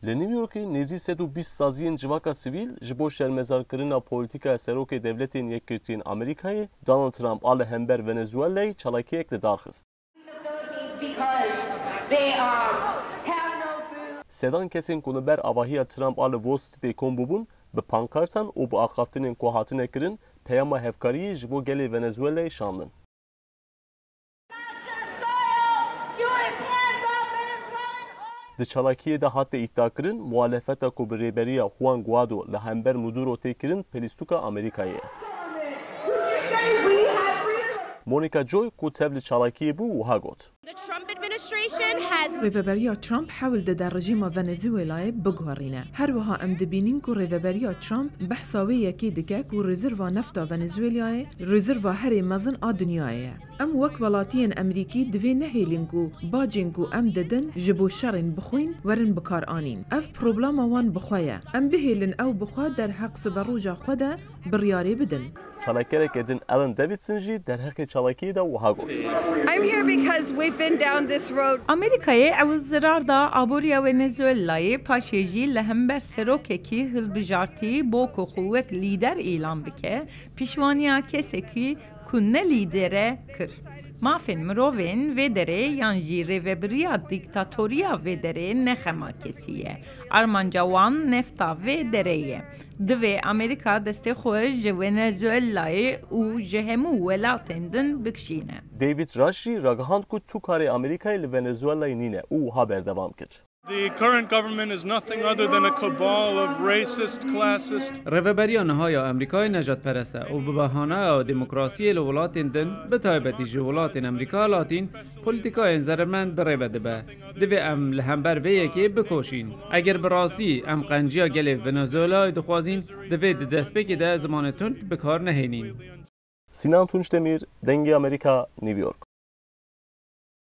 Li New Yorkê nêzî 120 saziyên civaka sivîl ji bo şermezarkirina polîtika serokê devletên Yekîtiyên Amerîkayê, Donald Trump a li hember Venezuelayê çalakiyek li dar xist. Sedan kesên ku li ber avahiya Trump a li Wall Streetê kom bûbûn, bi pankartan û bi axaftinên ku hatine kirin, peyama hevkariyê ji bo gelê Venezuelayê şandin. Di çalakiyê de hate îddia kirin, muhalefeta ku bi rêberiya Juan Guaido li hember Maduro tê kirin, pelîstûka Amerîkayê ye. Monica Joy ku tev li çalakiyê bû wiha got. Rêveberiya Trump hewl dide rejîma Venezuelayê biguherîne. Her wiha em dibînin ku rêveberiya Trump behsa wê yekê dike ku rezerva nefta Venezuelayê rezerva herê mezin a dunyayê ye. Em wek welatiyên Emerîkî divê nehêlin ku bacên ku em didin ji bo şerên bixwîn werin bikar anîn. Ev problema wan bi xwe ye. Em bihêlin ew bi xwe derheq siber roja xwe de biryarê bidin. Çalakerek edin Alan Davidson jî derheqê çalakiyê de wiha got. I'm here because we've been down this road. Amerîkayê ew zirar da aboriya Venezuelayê paşê jî li hember serokekî hilbijartî bo ku xwe wek lîder îlan bike, pîşwaniya kesekî ku ne lîdere kir. Mafên mirovên vê derê yan jî rêveberiya dîktatoriya vê derê nexema kesî ye. Armanca wan nefta vê derê ye. Divê Amerîka destê xwe ji Venezuelayê û ji hemû welatên din bikişîne. David Rush jî ragihand ku tukarê Amerîkayê li Venezuelayê nîne û wiha berdewam kir. The current government is nothing other than a cabal of racist, classist. Rêveberiya nihaya Amerîkayê nejatperest e û bi behaneya demokrasiyê li welatên din, bi taybetî ji welatên Amerîka Latîn, polîtikayên zerrmend birêve dibe. Divê em li hember vê yekê bikoşîn. Eger bi rastî em qenciya gelê Venezuelayê dixwazîn, divê di destpêkê de zimanê tund bi kar nehênîn. Sinan Tunçdemir, Dengê Amerika, New York.